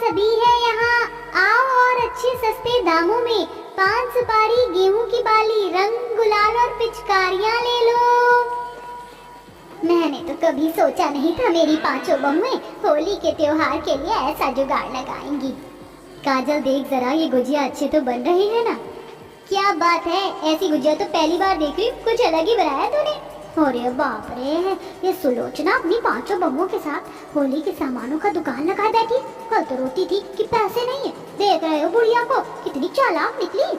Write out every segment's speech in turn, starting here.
सभी है यहाँ, आओ और अच्छे सस्ते दामों में 5 सुपारी, गेहूं की बाली, रंग गुलाल और पिचकारियाँ ले लो। मैंने तो कभी सोचा नहीं था मेरी 5 बहुएं होली के त्योहार के लिए ऐसा जुगाड़ लगाएंगी। काजल देख जरा, ये गुजिया अच्छे तो बन रही है ना? क्या बात है, ऐसी गुजिया तो पहली बार देख रही हूँ, कुछ अलग ही बनाया तूने। अरे बाप रे, ये सुलोचना अपनी 5 बहुओं के साथ होली के सामानों का दुकान लगा बैठी। कल तो रोती थी कि पैसे नहीं है, देख रहे हो बुढ़िया को, कितनी चालाक निकली।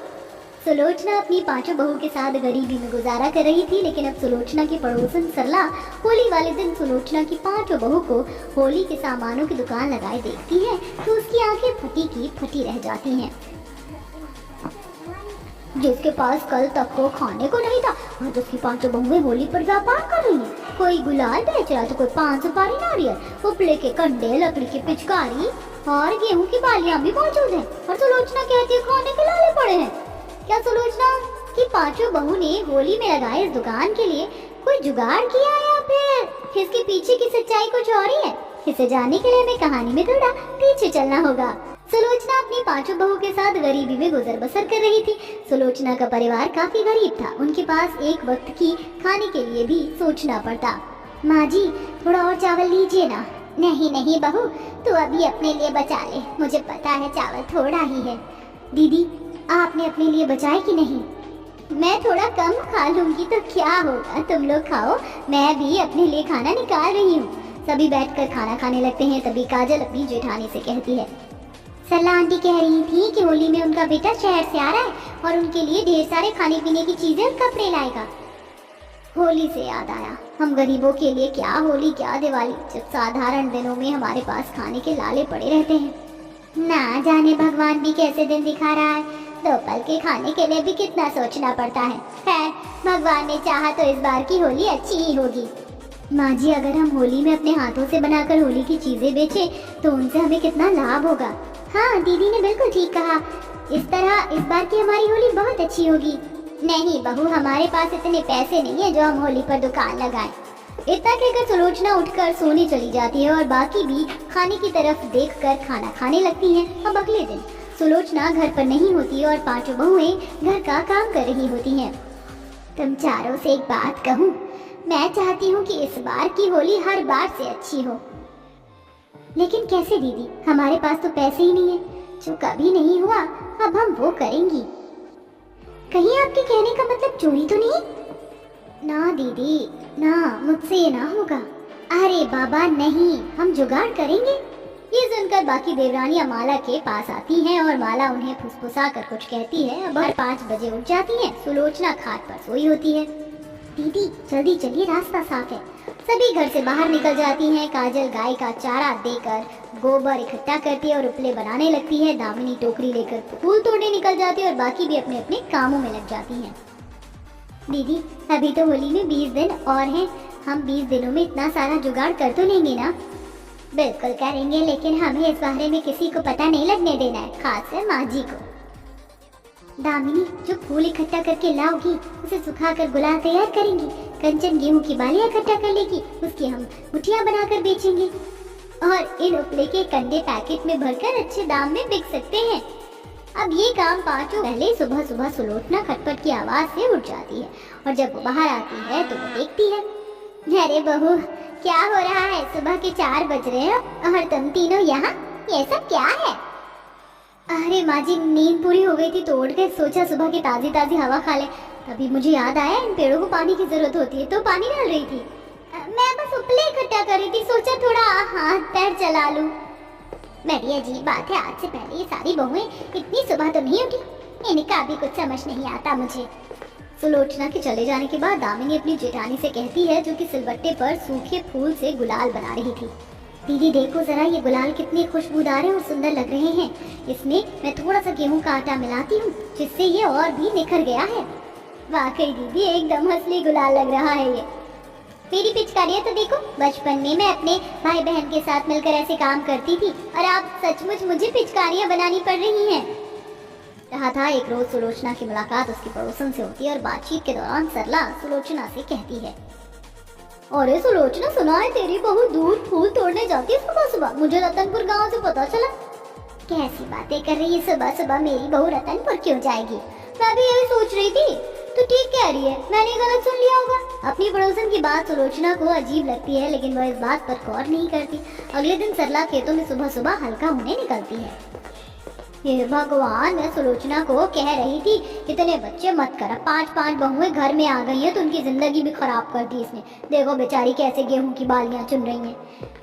सुलोचना अपनी 5 बहू के साथ गरीबी में गुजारा कर रही थी, लेकिन अब सुलोचना की पड़ोसन सरला होली वाले दिन सुलोचना की 5 बहू को होली के सामानों की दुकान लगाए देखती है तो उसकी आंखें फटी की फटी रह जाती हैं। जिसके पास कल तक को खाने को नहीं था, आज उसकी 5 बहुएं होली पर व्यापार कर रही हैं। कोई गुलाल बेच रहा तो कोई 5 सुपारी नारियल, उपले के कंडे, लकड़ी की पिचकारी और गेहूं की बालियां भी मौजूद हैं। और सुलोचना कहती है खाने के लाले पड़े हैं। क्या सुलोचना की 5 बहू ने होली में लगाए इस दुकान के लिए कोई जुगाड़ किया या फिर इसके पीछे की सच्चाई कुछ और ही है? इसे जानने के लिए हमें कहानी में थोड़ा पीछे चलना होगा। सुलोचना अपनी 5 बहू के साथ गरीबी में गुजर बसर कर रही थी। सुलोचना का परिवार काफी गरीब था, उनके पास एक वक्त की खाने के लिए भी सोचना पड़ता। माँ जी, थोड़ा और चावल लीजिए ना। नहीं नहीं बहू, तू अभी अपने लिए बचा ले, मुझे पता है चावल थोड़ा ही है। दीदी, आपने अपने लिए बचाए कि नहीं? मैं थोड़ा कम खा लूंगी तो क्या होगा, तुम लोग खाओ, मैं भी अपने लिए खाना निकाल रही हूँ। सभी बैठकर खाना खाने लगते हैं। तभी काजल अपनी जेठानी से कहती है, सरला आंटी कह रही थी कि होली में उनका बेटा शहर से आ रहा है और उनके लिए ढेर सारे खाने पीने की चीजें और कपड़े लाएगा। होली से याद आया, हम गरीबों के लिए क्या होली क्या दिवाली, जब साधारण दिनों में हमारे पास खाने के लाले पड़े रहते हैं। ना जाने भगवान भी कैसे दिन दिखा रहा है, 2 पल के खाने के लिए भी कितना सोचना पड़ता है। खैर, भगवान ने चाहा तो इस बार की होली अच्छी ही होगी। माँ जी, अगर हम होली में अपने हाथों से बनाकर होली की चीजें बेचें तो उनसे हमें कितना लाभ होगा। हाँ, दीदी ने बिल्कुल ठीक कहा, इस तरह इस बार की हमारी होली बहुत अच्छी होगी। नहीं बहू, हमारे पास इतने पैसे नहीं है जो हम होली पर दुकान लगाएं। इतना कहकर सुलोचना उठकर सोने चली जाती है और बाकी भी खाने की तरफ देखकर खाना खाने लगती हैं। अब अगले दिन सुलोचना घर पर नहीं होती और 5 बहुएं घर का काम कर रही होती हैं। तुम चारों से एक बात कहूँ, मैं चाहती हूँ कि इस बार की होली हर बार से अच्छी हो। लेकिन कैसे दीदी, हमारे पास तो पैसे ही नहीं है, जो कभी नहीं हुआ अब हम वो करेंगी। कहीं आपके कहने का मतलब चोरी तो नहीं? ना दीदी ना, मुझसे ये ना होगा। अरे बाबा नहीं, हम जुगाड़ करेंगे। ये सुनकर बाकी देवरानियां माला के पास आती हैं और माला उन्हें फुसफुसा कर कुछ कहती है। अब 5 बजे उठ जाती हैं। सुलोचना खाट पर सोई होती है। दीदी जल्दी चलिए, रास्ता साफ है। सभी घर से बाहर निकल जाती हैं। काजल गाय का चारा देकर गोबर इकट्ठा करती है और उपले बनाने लगती है। दामिनी टोकरी लेकर फूल तोड़ने निकल जाती है और बाकी भी अपने अपने कामों में लग जाती हैं। दीदी, अभी तो होली में 20 दिन और हैं, हम 20 दिनों में इतना सारा जुगाड़ कर तो लेंगे ना? बिल्कुल करेंगे, लेकिन हमें इस बारे में किसी को पता नहीं लगने देना है, खासकर माँ जी को। दामिनी, जो फूल इकट्ठा करके लाओगी उसे सुखाकर गुलाल तैयार करेंगी। कंचन गेहूं की बालियां इकट्ठा कर लेगी, उसकी हम मुठियां बनाकर बेचेंगे और इन उपले के कंडे पैकेट में भरकर अच्छे दाम में बिक सकते हैं। अब ये काम 5 पहले सुबह सुबह सुलोचना खटपट की आवाज से उठ जाती है और जब वो बाहर आती है तो वो देखती है, अरे बहू, क्या हो रहा है? सुबह के 4 बज रहे हैं और तुम तीनों यहाँ, ये सब क्या है? अरे माँ जी, नींद पूरी हो गई थी तो उठ गए, सोचा सुबह की ताजी ताजी हवा खा ले। तभी मुझे याद आया इन पेड़ों को पानी की जरूरत होती है तो पानी डाल रही थी। मैं बस उपले इकट्ठा कर रही थी, सोचा थोड़ा हाथ पैर चला लूं। बड़ी अजीब बात है, आज से पहले ये सारी बहुएं इतनी सुबह तो नहीं उठी, इनका भी कुछ समझ नहीं आता मुझे। सुलोचना के चले जाने के बाद दामिनी अपनी जेठानी से कहती है, जो कि सिलबट्टे पर सूखे फूल से गुलाल बना रही थी, दीदी देखो जरा, ये गुलाल कितने खुशबूदार और सुंदर लग रहे हैं। इसमें मैं थोड़ा सा गेहूं का आटा मिलाती हूँ जिससे ये और भी निखर गया है। वाकई दीदी, एकदम असली गुलाल लग रहा है ये। मेरी पिचकारियाँ तो देखो, बचपन में मैं अपने भाई बहन के साथ मिलकर ऐसे काम करती थी और आप सचमुच मुझे पिचकारियाँ बनानी पड़ रही हैं। कहा था एक रोज सुलोचना की मुलाकात उसकी पड़ोसन से होती है और बातचीत के दौरान सरला सुलोचना से कहती है, अरे सुलोचना, सुना है तेरी बहू दूर फूल तोड़ने जाती है सुबह सुबह, मुझे रतनपुर गांव से पता चला। कैसी बातें कर रही है, सुबह सुबह मेरी बहू रतनपुर क्यों जाएगी? मैं भी यही सोच रही थी। तो ठीक कह रही है, मैंने गलत सुन लिया होगा। अपनी पड़ोसन की बात सुलोचना को अजीब लगती है, लेकिन वह इस बात पर गौर नहीं करती। अगले दिन सरला खेतों में सुबह सुबह हल्का होने निकलती है। हे भगवान, मैं सुलोचना को कह रही थी इतने बच्चे मत कर, 5-5 बहुएं घर में आ गई हैं तो उनकी जिंदगी भी खराब कर दी इसने। देखो बेचारी कैसे गेहूं की बालियां चुन रही हैं।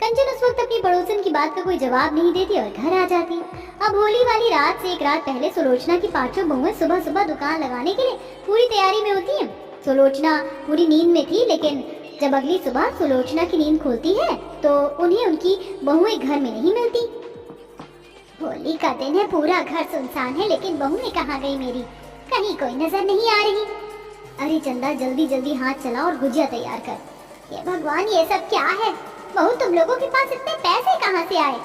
कंचन उस वक्त अपनी पड़ोसन की बात का कोई जवाब नहीं देती और घर आ जाती। अब होली वाली रात से एक रात पहले सुलोचना की 5 बहुएं सुबह सुबह दुकान लगाने के लिए पूरी तैयारी में होती है। सुलोचना पूरी नींद में थी, लेकिन जब अगली सुबह सुलोचना की नींद खुलती है तो उन्हें उनकी बहुएं घर में नहीं मिलती। होली का दिन है, पूरा घर सुनसान है, लेकिन बहुएं कहाँ गई मेरी? कहीं कोई नजर नहीं आ रही। अरे चंदा, जल्दी जल्दी हाथ चला और गुजिया तैयार कर। ये भगवान, ये सब क्या है? बहू, तुम लोगों के पास इतने पैसे कहाँ से आए?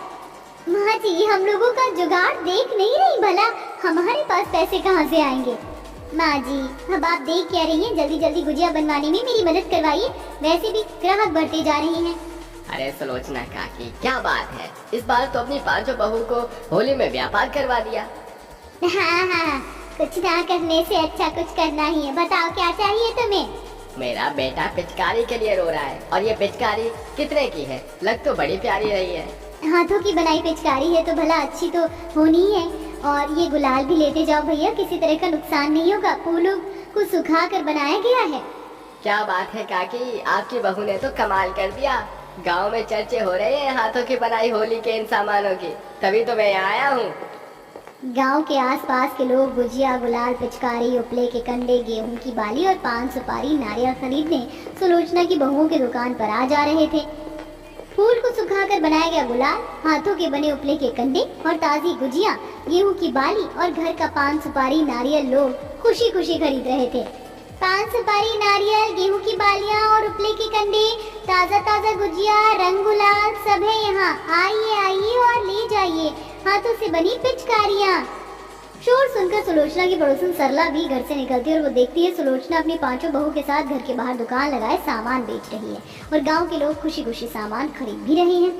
माँ जी, हम लोगों का जुगाड़ देख नहीं रही भला? हमारे पास पैसे कहाँ से आएंगे? माँ जी, अब आप देख क्या रही हैं? जल्दी जल्दी गुजिया बनवाने में मेरी मदद करवाइए, वैसे भी ग्राहक बढ़ते जा रहे हैं। अरे सुलोचना काकी, क्या बात है, इस बार तो अपनी 5 बहू को होली में व्यापार करवा दिया। हाँ हाँ, कुछ ना करने से अच्छा कुछ करना ही है। बताओ क्या चाहिए तुम्हें? मेरा बेटा पिचकारी के लिए रो रहा है, और ये पिचकारी कितने की है? लग तो बड़ी प्यारी रही है। हाथों की बनाई पिचकारी है तो भला अच्छी तो होनी ही है। और ये गुलाल भी लेते जाओ भैया, किसी तरह का नुकसान नहीं होगा, फूलों को सुखा कर बनाया गया है। क्या बात है काकी, आपकी बहू ने तो कमाल कर दिया। गांव में चर्चे हो रहे हैं हाथों की बनाई होली के इन सामानों की, तभी तो मैं यहाँ आया हूँ। गांव के आसपास के लोग गुजिया, गुलाल, पिचकारी, उपले के कंडे, गेहूं की बाली और पान सुपारी नारियल खरीदने सुलोचना की बहुओं की दुकान पर आ जा रहे थे। फूल को सुखाकर बनाया गया गुलाल, हाथों के बने उपले के कंडे और ताजी गुजिया, गेहूं की बाली और घर का पान सुपारी नारियल लोग खुशी खुशी खरीद रहे थे। पान सुपारी, नारियल, गेहूं की बालियां और उपले के कंडे, ताजा ताजा गुजिया, रंग गुलाल सब है यहाँ। आइए आइए और ले जाइए हाथों से बनी पिचकारियाँ। शोर सुनकर सुलोचना की पड़ोसन सरला भी घर से निकलती है और वो देखती है सुलोचना अपनी 5 बहू के साथ घर के बाहर दुकान लगाए सामान बेच रही है और गांव के लोग खुशी खुशी सामान खरीद भी रहे हैं।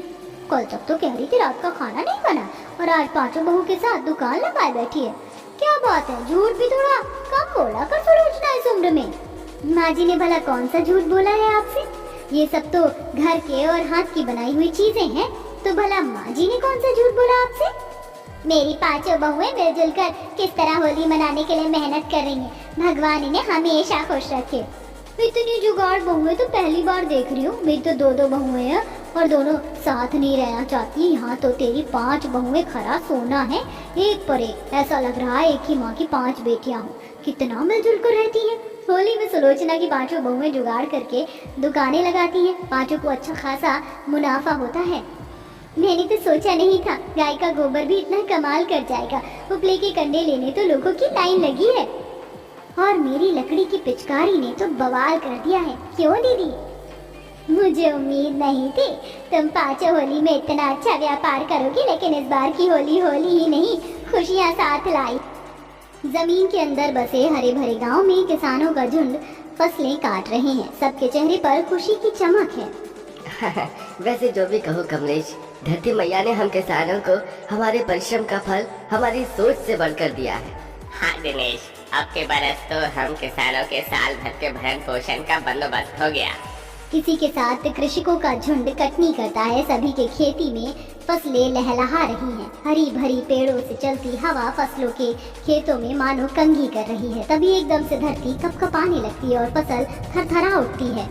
कल तक तो कह रही थी रात का खाना नहीं बना और आज 5 बहू के साथ दुकान लगाए बैठी है। क्या बात है, झूठ भी थोड़ा कम बोला कर सुलोचना इस उम्र में। माँ जी ने भला कौन सा झूठ बोला है आपसे? ये सब तो घर के और हाथ की बनाई हुई चीजें हैं, तो भला माँ जी ने कौन सा झूठ बोला आपसे? मेरी 5 बहुएं मिलजुल कर किस तरह होली मनाने के लिए मेहनत कर रही हैं। भगवान इन्हें हमेशा खुश रखे। इतनी जुगाड़ बहुएं तो पहली बार देख रही हूँ। मेरी तो 2 बहुएं हैं और दोनों साथ नहीं रहना चाहती। यहाँ तो तेरी 5 बहुएं खरा सोना है, एक पर एक। ऐसा लग रहा है एक ही माँ की 5 बेटियाँ हूँ। कितना मिलजुल कर रहती हैं। होली में सुलोचना की 5 बहुएं जुगाड़ करके दुकानें लगाती हैं। 5 को अच्छा खासा मुनाफा होता है। मैंने तो सोचा नहीं था गाय का गोबर भी इतना कमाल कर जाएगा। उपले के कंडे लेने तो लोगों की लाइन लगी है और मेरी लकड़ी की पिचकारी ने तो बवाल कर दिया है। क्यों दीदी? मुझे उम्मीद नहीं थी तुम 5 होली में इतना अच्छा व्यापार करोगी, लेकिन इस बार की होली होली ही नहीं, खुशियाँ साथ लाई। जमीन के अंदर बसे हरे भरे गांव में किसानों का झुंड फसलें काट रहे हैं। सबके चेहरे पर खुशी की चमक है। वैसे जो भी कहो कमलेश, धरती मैया ने हम किसानों को हमारे परिश्रम का फल हमारी सोच से बढ़कर दिया है। हाँ दिनेश, अब के बरस तो हम किसानों के साल भर के भरण पोषण का बंदोबस्त हो गया। इसी के साथ कृषकों का झुंड कटनी करता है। सभी के खेती में फसलें लहलहा रही हैं। हरी भरी पेड़ों से चलती हवा फसलों के खेतों में मानो कंघी कर रही है। तभी एकदम से धरती कपकपाने लगती है और फसल थरथरा उठती है।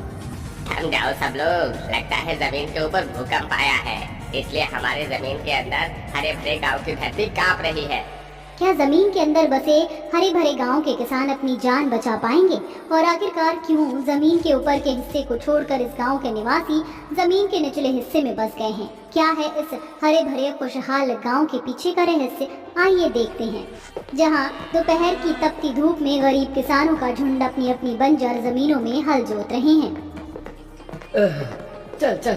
थम जाओ सब लोग, लगता है जमीन के ऊपर भूकंप आया है, इसलिए हमारे जमीन के अंदर हरे भरे गांव की धरती कांप रही है। क्या जमीन के अंदर बसे हरे भरे गांव के किसान अपनी जान बचा पाएंगे? और आखिरकार क्यों जमीन के ऊपर के हिस्से को छोड़कर इस गांव के निवासी जमीन के निचले हिस्से में बस गए हैं? क्या है इस हरे भरे खुशहाल गांव के पीछे का रहस्य? आइए देखते हैं। जहां दोपहर की तपती धूप में गरीब किसानों का झुंड अपनी अपनी बंजर जमीनों में हल जोत रहे हैं। चल चल।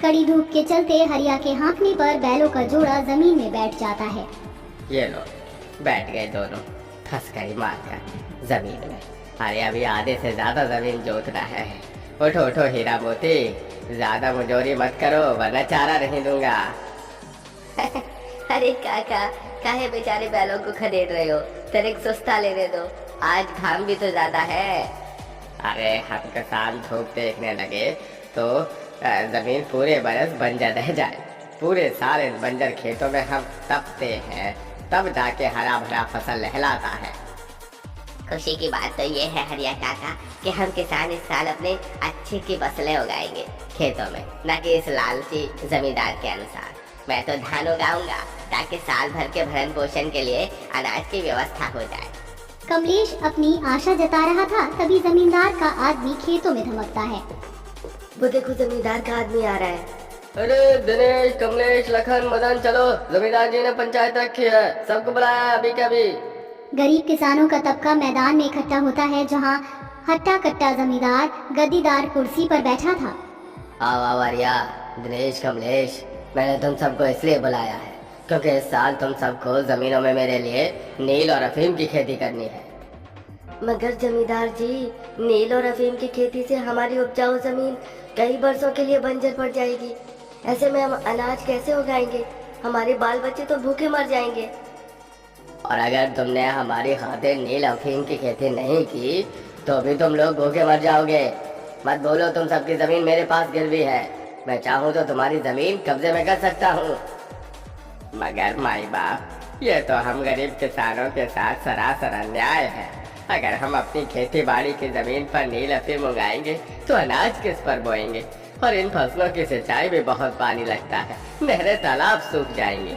कड़ी धूप के चलते हरिया के हाँकने पर बैलों का जोड़ा जमीन में बैठ जाता है। ये लो, बैठ गए दोनों, फंस गई मारकर जमीन में। अरे अभी आधे से ज्यादा जमीन जोतना है। उठो उठो हीरा मोती, ज्यादा मुजोरी मत करो वरना चारा नहीं दूंगा। अरे काका, काहे बेचारे बैलों को खदेड़ रहे हो? तनिक सुस्ता लेने दो, आज घाम भी तो ज्यादा है। अरे हम किसान धूप देखने लगे तो जमीन पूरे बरस बंजर रह जाए। पूरे साल इन बंजर खेतों में हम तपते हैं, तब जाके हरा भरा फसल लहलाता है। खुशी की बात तो ये है हरिया काका कि हम किसान इस साल अपने अच्छे की फसलें उगाएंगे खेतों में, न कि इस लालची जमींदार के अनुसार। मैं तो धान उगाऊंगा ताकि साल भर के भरण पोषण के लिए अनाज की व्यवस्था हो जाए। कमलेश अपनी आशा जता रहा था, तभी जमींदार का आदमी खेतों में धमकता है। वो देखो, जमींदार का आदमी आ रहा है। अरे दिनेश, कमलेश, लखन, मदन, चलो, जमींदार जी ने पंचायत रखी है, सबको बुलाया है अभी के अभी। गरीब किसानों का तबका मैदान में इकट्ठा होता है, जहाँ हट्टा कट्टा जमींदार गद्दीदार कुर्सी पर बैठा था। आओ आओ आर्या, दिनेश, कमलेश, मैंने तुम सबको इसलिए बुलाया है क्योंकि इस साल तुम सबको जमीनों में मेरे लिए नील और अफीम की खेती करनी है। मगर जमींदार जी, नील और अफीम की खेती से हमारी उपजाऊ जमीन कई वर्षों के लिए बंजर पड़ जाएगी। ऐसे में हम अनाज कैसे उगाएंगे? हमारे बाल बच्चे तो भूखे मर जाएंगे। और अगर तुमने हमारी खातिर नील अफीम की खेती नहीं की तो भी तुम लोग भूखे मर जाओगे। मत बोलो तुम सबकी जमीन मेरे पास गिरवी है, मैं चाहूँ तो तुम्हारी जमीन कब्जे में कर सकता हूँ। मगर माई बाप, ये तो हम गरीब किसानों के साथ सरासर अन्याय है। अगर हम अपनी खेती बाड़ी की जमीन पर नील अफीम उगाएंगे तो अनाज किस पर बोएंगे? और इन फसलों की सिंचाई भी बहुत पानी लगता है, नहरें तालाब सूख जाएंगे।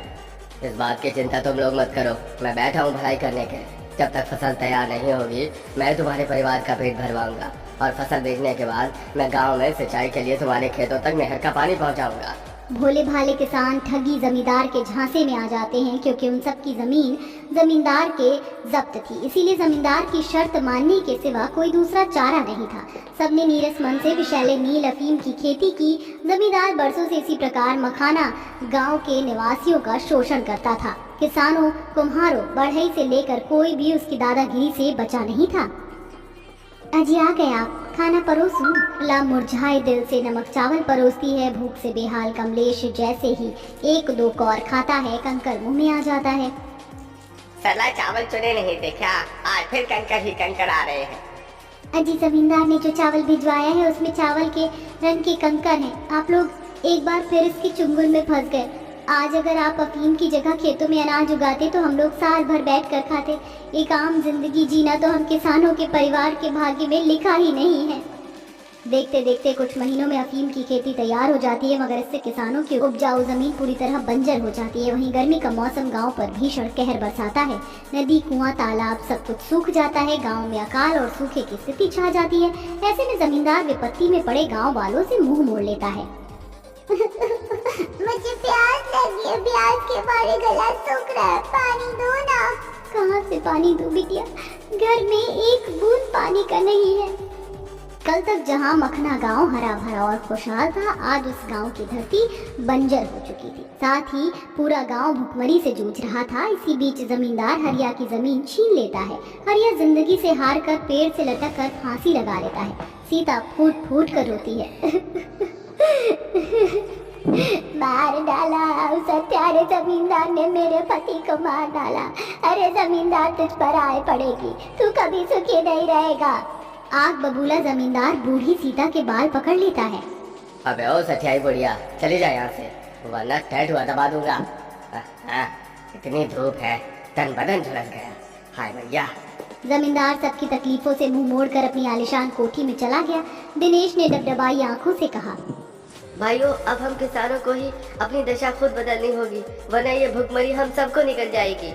इस बात की चिंता तुम लोग मत करो, मैं बैठा हूँ भलाई करने के। जब तक फसल तैयार नहीं होगी मैं तुम्हारे परिवार का पेट भरवाऊंगा और फसल बेचने के बाद मैं गांव में सिंचाई के लिए तुम्हारे खेतों तक नहर का पानी पहुंचाऊंगा। भोले भाले किसान ठगी जमींदार के झांसे में आ जाते हैं, क्योंकि उन सब की जमीन जमींदार के जब्त थी। इसीलिए जमींदार की शर्त मानने के सिवा कोई दूसरा चारा नहीं था। सबने नीरस मन से विषैले नील अफीम की खेती की। जमींदार बरसों से इसी प्रकार मखाना गांव के निवासियों का शोषण करता था। किसानों, कुम्हारों, बढ़ई से लेकर कोई भी उसकी दादागिरी से बचा नहीं था। अजी आ गए आप, खाना परोसूं? ला मुरझाए दिल से नमक चावल परोसती है। भूख से बेहाल कमलेश जैसे ही एक दो कौर खाता है, कंकर मुंह में आ जाता है। सला चावल चुने नहीं देखा, आज फिर कंकर ही कंकर आ रहे हैं। अजी जमींदार ने जो चावल भिजवाया है उसमें चावल के रंग के कंकर हैं। आप लोग एक बार फिर इसके चुंगल में फंस गए। आज अगर आप अफीम की जगह खेतों में अनाज उगाते तो हम लोग साल भर बैठ कर खाते। एक आम जिंदगी जीना तो हम किसानों के परिवार के भाग्य में लिखा ही नहीं है। देखते देखते कुछ महीनों में अफीम की खेती तैयार हो जाती है, मगर इससे किसानों की उपजाऊ जमीन पूरी तरह बंजर हो जाती है। वहीं गर्मी का मौसम गांव पर भीषण कहर बरसाता है। नदी, कुआं, तालाब सब कुछ सूख जाता है। गांव में अकाल और सूखे की स्थिति छा जाती है। ऐसे में जमींदार विपत्ति में पड़े गांव वालों से मुंह मोड़ लेता है। मुझे प्यास लगी है, प्यास के मारे गला सूख रहा है, पानी दो ना। कहाँ से पानी दूं बिटिया, घर में एक बूंद पानी का नहीं है। कल तक जहाँ मखना गांव हरा भरा और खुशहाल था, आज उस गांव की धरती बंजर हो चुकी थी। साथ ही पूरा गांव भुखमरी से जूझ रहा था। इसी बीच जमींदार हरिया की जमीन छीन लेता है। हरिया जिंदगी से हार कर पेड़ से लटक कर फांसी लगा लेता है। सीता फूट फूट कर रोती है। मार डाला उस हत्यारे जमींदार ने, मेरे पति को मार डाला। अरे जमींदार, तुझ पर आए पड़ेगी, तू कभी सुखी नहीं रहेगा। आग बबूला जमींदार बूढ़ी सीता के बाल पकड़ लेता है। अबे ओ सठियाई बुढ़िया, चली जा यहाँ से, वरना टैट हुआ दबा दूंगा। इतनी धूप है, तन बदन झुलस गया। हाय भैया। जमींदार सबकी तकलीफों से मुंह मोड़कर अपनी आलिशान कोठी में चला गया। दिनेश ने डबडबाई आंखों से कहा, भाइयों, अब हम किसानों को ही अपनी दशा खुद बदलनी होगी, वरना ये भुखमरी हम सबको निकल जाएगी।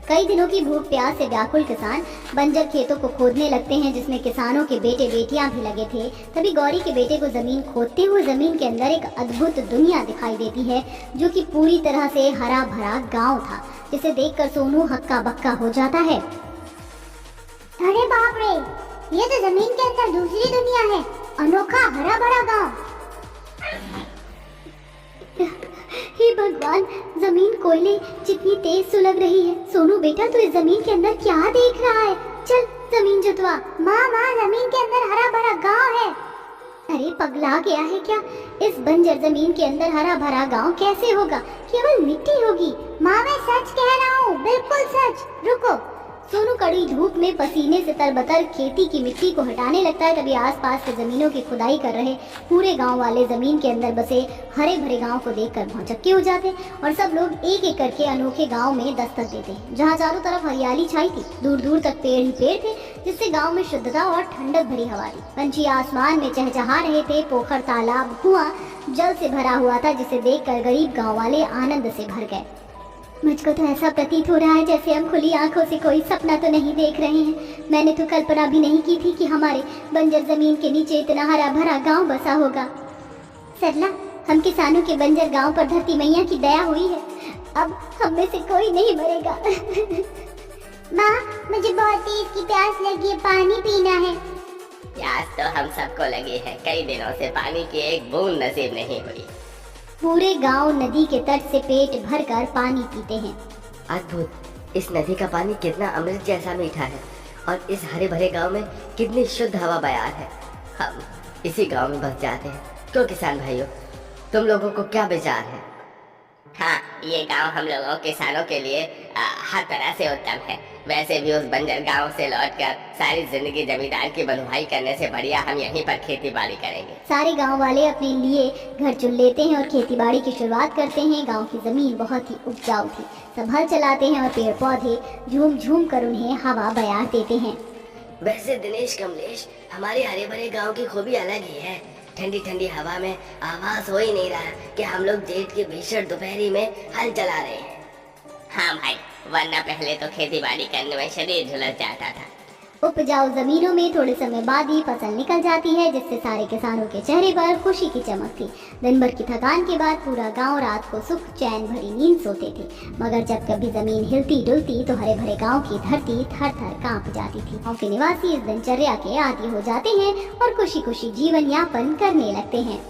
कई दिनों की भूख प्यास से व्याकुल किसान बंजर खेतों को खोदने लगते हैं, जिसमें किसानों के बेटे बेटियां भी लगे थे। तभी गौरी के बेटे को जमीन खोदते हुए जमीन के अंदर एक अद्भुत दुनिया दिखाई देती है, जो कि पूरी तरह से हरा भरा गांव था, जिसे देखकर सोनू हक्का बक्का हो जाता है। अरे बाप रे, ये तो जमीन के अंदर दूसरी दुनिया है, अनोखा हरा भरा गाँव। हे भगवान, जमीन कोयले जितनी तेज सुलग रही है। सोनू बेटा, तू इस जमीन के अंदर क्या देख रहा है? चल जमीन जुतवा। माँ, जमीन के अंदर हरा भरा गांव है। अरे पगला गया है क्या? इस बंजर जमीन के अंदर हरा भरा गांव कैसे होगा? केवल मिट्टी होगी। माँ मैं सच कह रहा हूँ, बिल्कुल सच। रुको। सोनू कड़ी धूप में पसीने से तरबतर खेती की मिट्टी को हटाने लगता है। तभी आसपास के जमीनों की खुदाई कर रहे पूरे गांव वाले जमीन के अंदर बसे हरे भरे गांव को देखकर भौचक्के हो जाते हैं और सब लोग एक एक करके अनोखे गांव में दस्तक देते हैं, जहां चारों तरफ हरियाली छाई थी। दूर दूर तक पेड़ ही पेड़ थे, जिससे गांव में शुद्धता और ठंडक भरी हवा थी। पंछी आसमान में चहचहा रहे थे। पोखर तालाब कुआं जल से भरा हुआ था, जिसे देखकर गरीब गाँव वाले आनंद से भर गए। मुझको तो ऐसा प्रतीत हो रहा है जैसे हम खुली आंखों से कोई सपना तो नहीं देख रहे हैं। मैंने तो कल्पना भी नहीं की थी कि हमारे बंजर जमीन के नीचे इतना हरा भरा गांव बसा होगा। सरला, हम किसानों के बंजर गांव पर धरती मैया की दया हुई है। अब हम में से कोई नहीं मरेगा। माँ, मुझे बहुत तेज की प्यास लगी है, पानी पीना है। प्यास तो हम सबको लगी है, कई दिनों से पानी की एक बूंद नसीब नहीं हुई। पूरे गांव नदी के तट से पेट भरकर पानी पीते हैं। अद्भुत, इस नदी का पानी कितना अमृत जैसा मीठा है और इस हरे भरे गांव में कितनी शुद्ध हवा बयार है। हम इसी गांव में बस जाते हैं। क्यों किसान भाइयों, तुम लोगों को क्या विचार है? हाँ, ये गांव हम लोगों किसानों के लिए हर तरह से उत्तम है। वैसे भी उस बंजर गांव से लौटकर सारी जिंदगी जमींदार की बंधुआई करने से बढ़िया हम यहीं पर खेती बाड़ी करेंगे। सारे गांव वाले अपने लिए घर चुन लेते हैं और खेती बाड़ी की शुरुआत करते हैं। गांव की जमीन बहुत ही उपजाऊ थी। सब हल चलाते हैं और पेड़ पौधे झूम झूम कर उन्हें हवा बयार देते हैं। वैसे दिनेश कमलेश, हमारे हरे भरे गाँव की खूबी अलग ही है। ठंडी ठंडी हवा में आवाज हो ही नहीं रहा कि हम लोग जेठ की भीषण दोपहरी में हल चला रहे हैं। हाँ भाई, वरना पहले तो खेती बाड़ी करने में शरीर झुलस जाता था। उपजाऊ जमीनों में थोड़े समय बाद ही फसल निकल जाती है, जिससे सारे किसानों के चेहरे पर खुशी की चमक थी। दिन भर की थकान के बाद पूरा गांव रात को सुख चैन भरी नींद सोते थे। मगर जब कभी जमीन हिलती डुलती तो हरे भरे गांव की धरती थर थर कांप जाती थी। गांव के निवासी इस दिनचर्या के आदी हो जाते हैं और खुशी खुशी जीवन यापन करने लगते हैं।